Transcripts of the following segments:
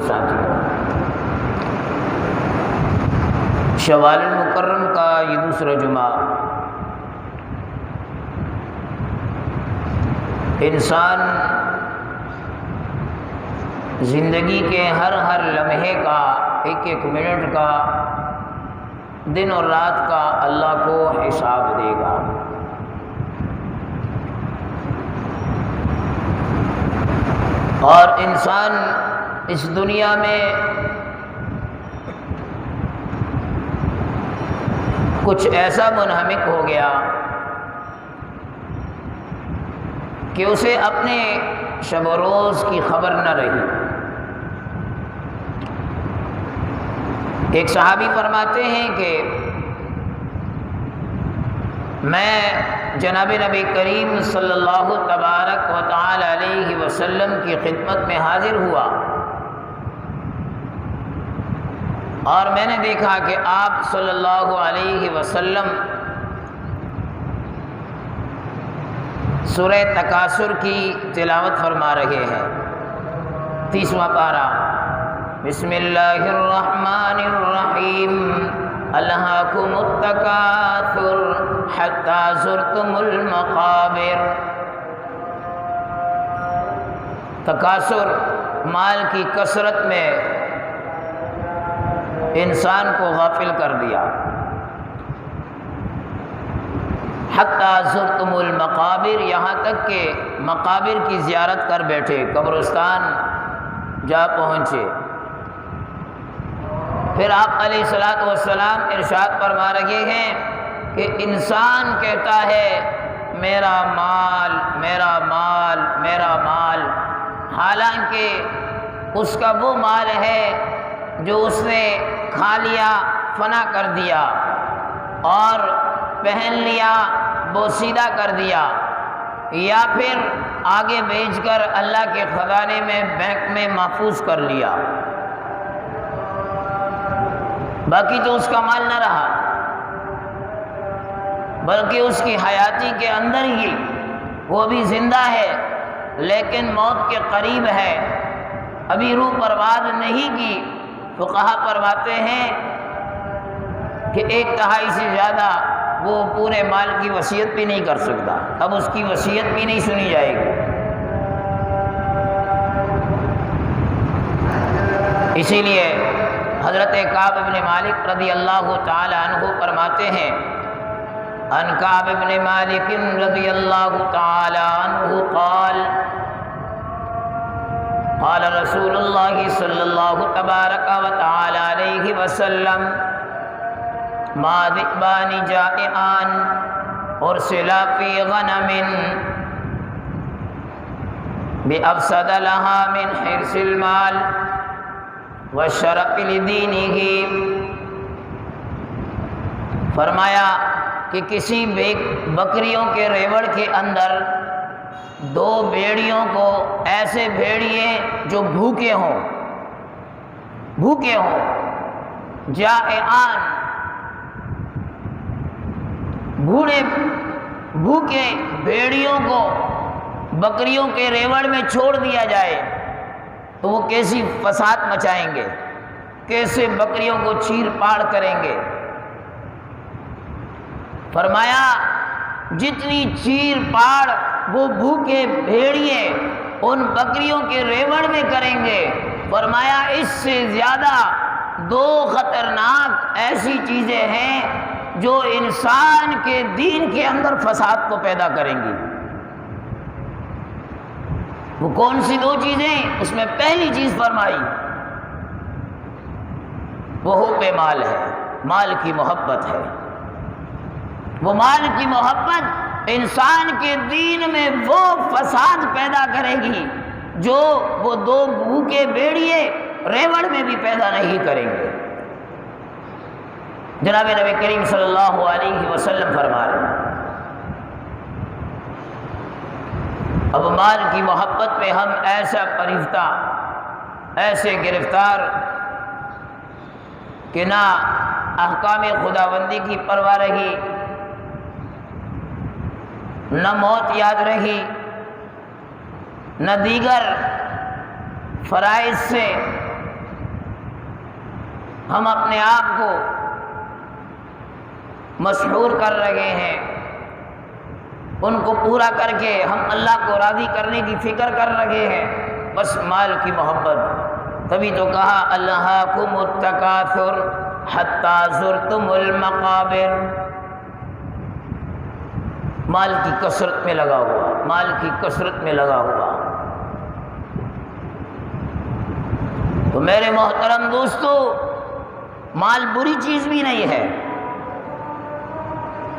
ساتھیوں، شوال المکرم کا یہ دوسرا جمعہ انسان زندگی کے ہر لمحے کا، ایک منٹ کا، دن اور رات کا اللہ کو حساب دے گا۔ اور انسان اس دنیا میں کچھ ایسا منہمک ہو گیا کہ اسے اپنے شب و روز کی خبر نہ رہی۔ ایک صحابی فرماتے ہیں کہ میں جناب نبی کریم صلی اللہ تبارک و تعالی علیہ وسلم کی خدمت میں حاضر ہوا اور میں نے دیکھا کہ آپ صلی اللہ علیہ وسلم سورہ تکاثر کی تلاوت فرما رہے ہیں، 30واں پارہ۔ بسم اللہ الرحمن الرحیم، الہاکم التکاثر حتی زرتم المقابر۔ تکاثر، مال کی کثرت میں انسان کو غافل کر دیا۔ حتی زرتم المقابر، یہاں تک کہ مقابر کی زیارت کر بیٹھے، قبرستان جا پہنچے۔ پھر آپ علیہ الصلوۃ والسلام ارشاد فرما رہے ہیں کہ انسان کہتا ہے میرا مال میرا مال میرا مال، حالانکہ اس کا وہ مال ہے جو اس نے کھا لیا، فنا کر دیا، اور پہن لیا، بوسیدہ کر دیا، یا پھر آگے بیچ کر اللہ کے خزانے میں، بینک میں محفوظ کر لیا، باقی تو اس کا مال نہ رہا، بلکہ اس کی حیاتی کے اندر ہی وہ بھی زندہ ہے لیکن موت کے قریب ہے، ابھی روح پرواز نہیں کی۔ فقہا فرماتے ہیں کہ 1/3 سے زیادہ وہ پورے مال کی وصیت بھی نہیں کر سکتا، اب اس کی وصیت بھی نہیں سنی جائے گی۔ اسی لیے حضرت کعب بن مالک رضی اللہ تعالی عنہ فرماتے ہیں، ان کعب بن مالک رضی اللہ تعالی عنہ قال قال رسول اللہ صلی اللہ تبارک و تعالی علیہ وسلم ما ذئبان جائعان ارسلا فی غنم بأفسد لها من حرص المال والشرف لدینہ۔ فرمایا کہ کسی بکریوں کے ریوڑ کے اندر 2 بھیڑیوں کو، ایسے بھیڑیے جو بھوکے ہوں، جائعان، بھوکے بھیڑیوں کو بکریوں کے ریوڑ میں چھوڑ دیا جائے تو وہ کیسی فساد مچائیں گے، کیسے بکریوں کو چیر پاڑ کریں گے۔ فرمایا جتنی چیر پاڑ وہ بھوکے بھیڑیے ان بکریوں کے ریوڑ میں کریں گے، فرمایا اس سے زیادہ 2 خطرناک ایسی چیزیں ہیں جو انسان کے دین کے اندر فساد کو پیدا کریں گی۔ وہ کون سی 2 چیزیں؟ اس میں پہلی چیز فرمائی وہ حب مال ہے، مال کی محبت ہے۔ وہ مال کی محبت انسان کے دین میں وہ فساد پیدا کرے گی جو وہ 2 بھوکے بھیڑیے ریوڑ میں بھی پیدا نہیں کریں گے۔ جناب نبی کریم صلی اللہ علیہ وسلم فرما رہے ہیں۔ اب مال کی محبت میں ہم ایسا پریفتہ، ایسے گرفتار کہ نہ احکام خداوندی کی پرواہ رہی، نہ موت یاد رہی، نہ دیگر فرائض سے ہم اپنے آپ کو مسحور کر رہے ہیں، ان کو پورا کر کے ہم اللہ کو راضی کرنے کی فکر کر رہے ہیں، بس مال کی محبت۔ تبھی تو کہا الہاکم التکاثر حتی زرتم المقابر، مال کی کثرت میں لگا ہوا، مال کی کثرت میں لگا ہوا۔ تو میرے محترم دوستو، مال بری چیز بھی نہیں ہے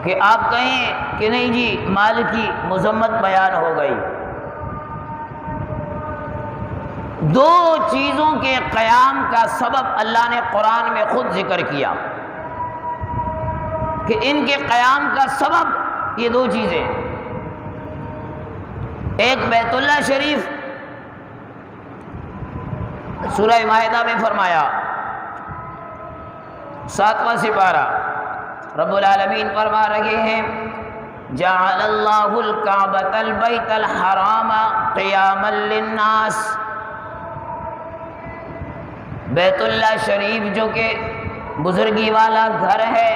کہ آپ کہیں کہ نہیں جی مال کی مذمت بیان ہو گئی۔ دو چیزوں کے قیام کا سبب اللہ نے قرآن میں خود ذکر کیا کہ ان کے قیام کا سبب یہ دو چیزیں، ایک بیت اللہ شریف، سورہ مائدہ میں فرمایا 7واں سپارہ، رب العالمین فرما رہے ہیں جعل اللہ الکعبۃ البیت الحرام قیاما للناس، بیت اللہ شریف جو کہ بزرگی والا گھر ہے،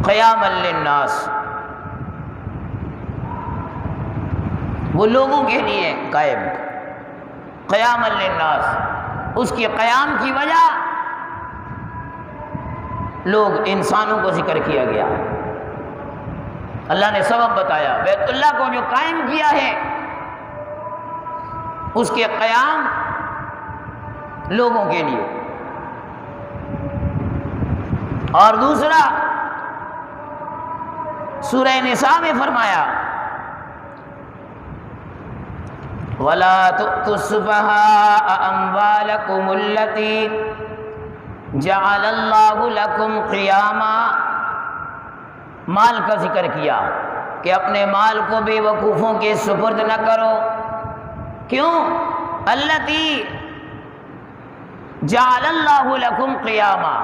قیاما للناس، وہ لوگوں کے لیے قائم، قیاما للناس، اس کے قیام کی وجہ لوگ انسانوں کو ذکر کیا گیا۔ اللہ نے سبب بتایا، بیت اللہ کو جو قائم کیا ہے اس کے قیام لوگوں کے لیے، اور دوسرا سورہ نساء میں فرمایا وَلَا تُؤْتُوا السُّفَهَاءَ أَمْوَالَكُمُ الَّتِي جَعَلَ اللَّهُ لَكُمْ قِيَامًا، مال کا ذکر کیا کہ اپنے مال کو بے وقوفوں کے سپرد نہ کرو، کیوں؟ الَّتِي جَعَلَ اللَّهُ لَكُمْ قِيَامًا،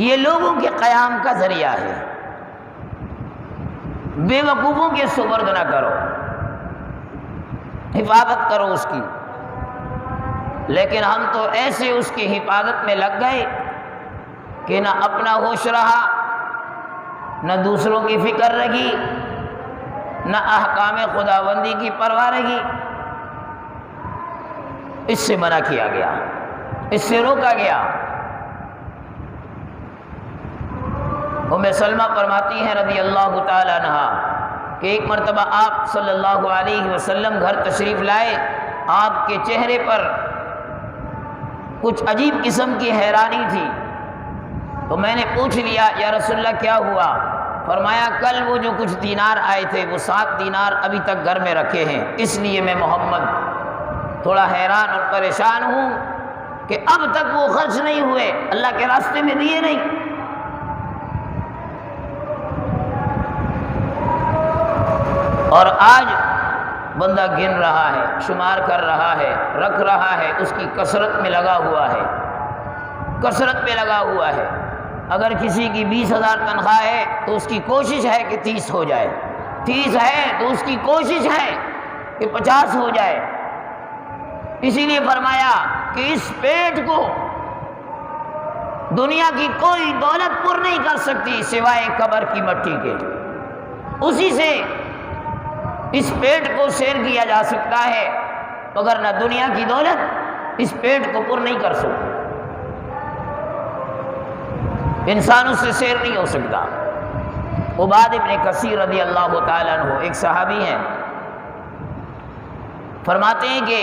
یہ لوگوں کے قیام کا ذریعہ ہے، بے وقوفوں کے سپرد نہ کرو، حفاظت کرو اس کی۔ لیکن ہم تو ایسے اس کی حفاظت میں لگ گئے کہ نہ اپنا ہوش رہا، نہ دوسروں کی فکر رہی، نہ احکام خداوندی کی پرواہ رہی۔ اس سے منع کیا گیا، اس سے روکا گیا۔ ام سلمہ فرماتی ہیں رضی اللہ تعالی عنہا کہ ایک مرتبہ آپ صلی اللہ علیہ وسلم گھر تشریف لائے، آپ کے چہرے پر کچھ عجیب قسم کی حیرانی تھی، تو میں نے پوچھ لیا یا رسول اللہ کیا ہوا؟ فرمایا کل وہ جو کچھ دینار آئے تھے وہ 7 دینار ابھی تک گھر میں رکھے ہیں، اس لیے میں محمد تھوڑا حیران اور پریشان ہوں کہ اب تک وہ خرچ نہیں ہوئے، اللہ کے راستے میں دیے نہیں۔ اور آج بندہ گن رہا ہے، شمار کر رہا ہے، رکھ رہا ہے، اس کی کثرت میں لگا ہوا ہے، کثرت میں لگا ہوا ہے۔ اگر کسی کی 20,000 تنخواہ ہے تو اس کی کوشش ہے کہ 30 ہو جائے، 30 ہے تو اس کی کوشش ہے کہ 50 ہو جائے۔ اسی لیے فرمایا کہ اس پیٹ کو دنیا کی کوئی دولت پر نہیں کر سکتی سوائے قبر کی مٹی کے، اسی سے اس پیٹ کو سیر کیا جا سکتا ہے، مگر نہ دنیا کی دولت اس پیٹ کو پر نہیں کر سکتی، انسان اس سے سیر نہیں ہو سکتا۔ عباد ابن کثیر رضی اللہ تعالیٰ عنہ ایک صحابی ہیں، فرماتے ہیں کہ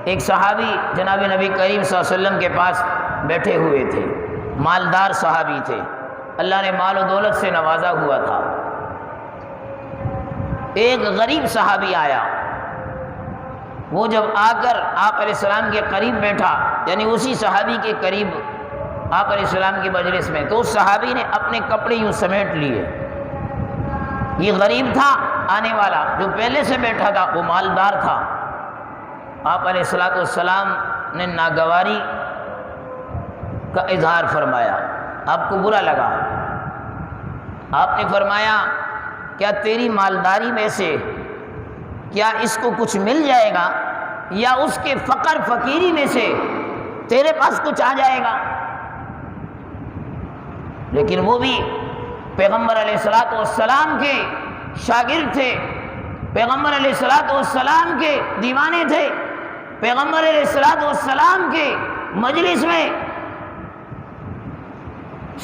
ایک صحابی جناب نبی کریم صلی اللہ علیہ وسلم کے پاس بیٹھے ہوئے تھے، مالدار صحابی تھے، اللہ نے مال و دولت سے نوازا ہوا تھا۔ ایک غریب صحابی آیا، وہ جب آ کر آپ علیہ السلام کے قریب بیٹھا، یعنی اسی صحابی کے قریب آپ علیہ السلام کی مجلس میں، تو اس صحابی نے اپنے کپڑے یوں سمیٹ لیے۔ یہ غریب تھا آنے والا، جو پہلے سے بیٹھا تھا وہ مالدار تھا۔ آپ علیہ السلام نے ناگواری کا اظہار فرمایا، آپ کو برا لگا۔ آپ نے فرمایا کیا تیری مالداری میں سے کیا اس کو کچھ مل جائے گا؟ یا اس کے فقر فقیری میں سے تیرے پاس کچھ آ جائے گا؟ لیکن وہ بھی پیغمبر علیہ الصلوۃ والسلام کے شاگرد تھے، پیغمبر علیہ الصلوۃ والسلام کے دیوانے تھے، پیغمبر علیہ الصلوۃ والسلام کے مجلس میں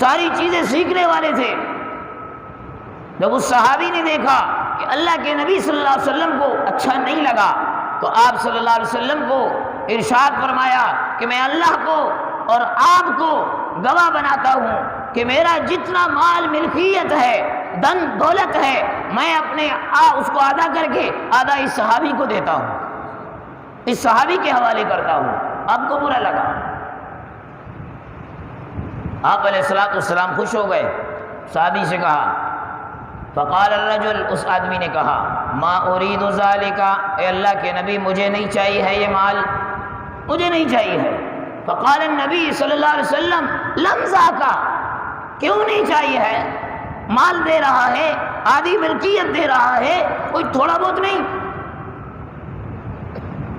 ساری چیزیں سیکھنے والے تھے۔ جب اس صحابی نے دیکھا کہ اللہ کے نبی صلی اللہ علیہ وسلم کو اچھا نہیں لگا تو آپ صلی اللہ علیہ وسلم کو ارشاد فرمایا کہ میں اللہ کو اور آپ کو گواہ بناتا ہوں کہ میرا جتنا مال ملکیت ہے، دن دولت ہے، میں اپنے اس کو ادا کر کے آدھا اس صحابی کو دیتا ہوں، اس صحابی کے حوالے کرتا ہوں۔ آپ کو برا لگا، آپ علیہ الصلوۃ والسلام خوش ہو گئے، صحابی سے کہا، فقال الرجل، اس آدمی نے کہا، ما اريد ذلك، اے اللہ کے نبی مجھے نہیں چاہیے ہے یہ مال، مجھے نہیں چاہیے ہے۔ فقال النبی صلی اللہ علیہ وسلم لم ذاک، کیوں نہیں چاہیے ہے؟ مال دے رہا ہے، آدھی ملکیت دے رہا ہے، کوئی تھوڑا بہت نہیں۔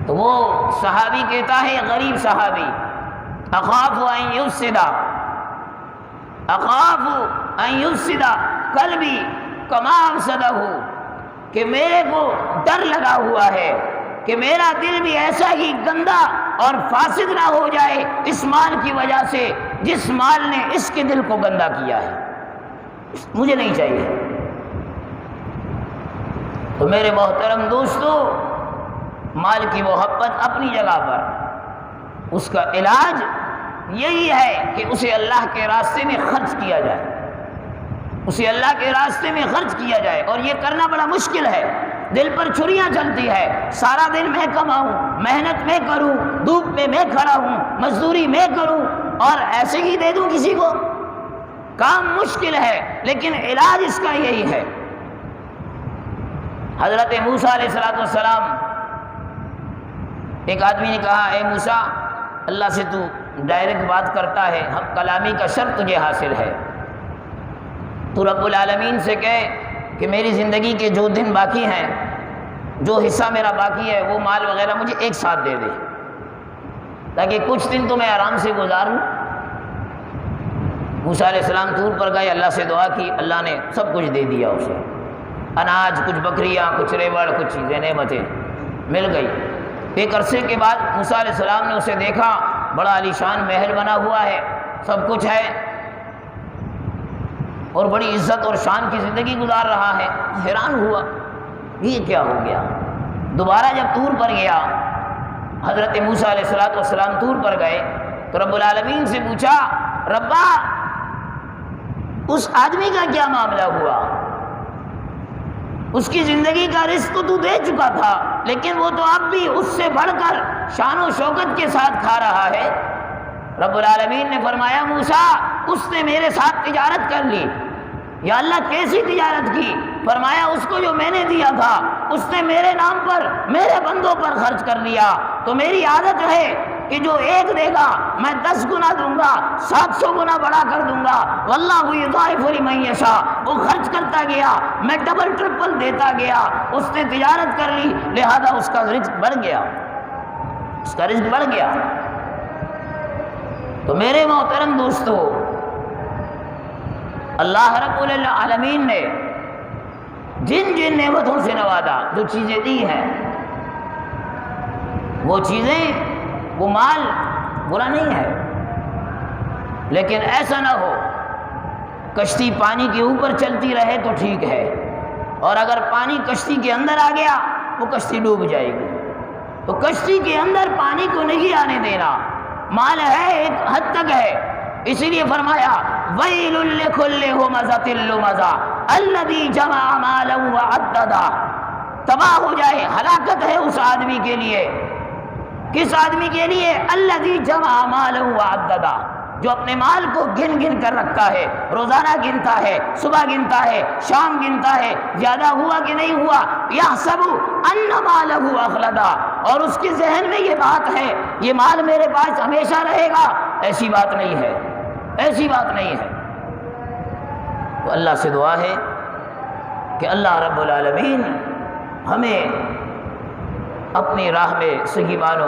تو وہ صحابی کہتا ہے، غریب صحابی، اخاف ان یفسد، اخاف ان یفسد قلبی کما افسدہ، کہ میرے کو ڈر لگا ہوا ہے کہ میرا دل بھی ایسا ہی گندا اور فاسد نہ ہو جائے اس مال کی وجہ سے جس مال نے اس کے دل کو گندا کیا ہے، مجھے نہیں چاہیے۔ تو میرے محترم دوستو، مال کی محبت اپنی جگہ پر، اس کا علاج یہی ہے کہ اسے اللہ کے راستے میں خرچ کیا جائے، اسے اللہ کے راستے میں خرچ کیا جائے، اور یہ کرنا بڑا مشکل ہے، دل پر چھریاں چلتی ہے، سارا دن میں کماؤں، محنت میں کروں، دھوپ میں کھڑا ہوں، مزدوری میں کروں اور ایسے ہی دے دوں کسی کو، کام مشکل ہے، لیکن علاج اس کا یہی ہے۔ حضرت موسیٰ علیہ السلام، ایک آدمی نے کہا، اے موسیٰ، اللہ سے تو ڈائریکٹ بات کرتا ہے، حق کلامی کا شرط تجھے حاصل ہے، تو رب العالمین سے کہے کہ میری زندگی کے جو دن باقی ہیں، جو حصہ میرا باقی ہے، وہ مال وغیرہ مجھے ایک ساتھ دے دے، تاکہ کچھ دن تو میں آرام سے گزاروں۔ موسیٰ علیہ السلام طور پر گئے، اللہ سے دعا کی، اللہ نے سب کچھ دے دیا اسے، اناج، کچھ بکریاں، کچھ ریوڑ، کچھ چیزیں، نعمتیں مل گئی۔ ایک عرصے کے بعد موسیٰ علیہ السلام نے اسے دیکھا، بڑا عالیشان محل بنا ہوا ہے، سب کچھ ہے، اور بڑی عزت اور شان کی زندگی گزار رہا ہے۔ حیران ہوا، یہ کیا ہو گیا؟ دوبارہ جب طور پر گیا، حضرت موسیٰ علیہ السلام طور پر گئے تو رب العالمین سے پوچھا، ربا اس آدمی کا کیا معاملہ ہوا؟ اس کی زندگی کا رزق تو دے چکا تھا، لیکن وہ تو اب بھی اس سے بڑھ کر شان و شوکت کے ساتھ کھا رہا ہے۔ رب العالمین نے فرمایا، موسیٰ اس نے میرے ساتھ تجارت کر لی۔ یا اللہ، کیسی تجارت کی؟ فرمایا، اس کو جو میں نے دیا تھا اس نے میرے نام پر، میرے بندوں پر خرچ کر لیا، تو میری عادت ہے کہ جو ایک دے گا میں 10 گنا دوں گا، 700 گنا بڑا کر دوں گا۔ واللہ یضاعف لمن یشاء، وہ خرچ کرتا گیا، میں ڈبل ٹرپل دیتا گیا۔ اس نے تجارت کر لی، لہذا اس کا رزق بڑھ گیا، اس کا رزق بڑھ گیا۔ تو میرے محترم دوستو، اللہ رب العالمین نے جن جن نعمتوں سے نوازا، جو چیزیں دی ہیں، وہ چیزیں، وہ مال برا نہیں ہے، لیکن ایسا نہ ہو کشتی پانی کے اوپر چلتی رہے تو ٹھیک ہے، اور اگر پانی کشتی کے اندر آ گیا وہ کشتی ڈوب جائے گی۔ تو کشتی کے اندر پانی کو نہیں آنے دینا، مال ہے ایک حد تک ہے، اسی لیے فرمایا، وَيْلٌ لِكُلِّ هُمَزَةٍ لُمَزَةٍ الَّذِي جَمَعَ مَالًا وَعَدَّدَهُ، تباہ ہو جائے، ہلاکت ہے اس آدمی کے لیے۔ کس آدمی کے لیے؟ الَّذِي جَمَعَ مَالًا وَعَدَّدَهُ، جو اپنے مال کو گن گن کر رکھتا ہے، روزانہ گنتا ہے، صبح گنتا ہے، شام گنتا ہے، زیادہ ہوا کہ نہیں ہوا، یحسب ان مالہ اخلدا، اور اس کے ذہن میں یہ بات ہے یہ مال میرے پاس ہمیشہ رہے گا۔ ایسی بات نہیں ہے، ایسی بات نہیں ہے۔ تو اللہ سے دعا ہے کہ اللہ رب العالمین ہمیں اپنی راہ میں صحیح معنوں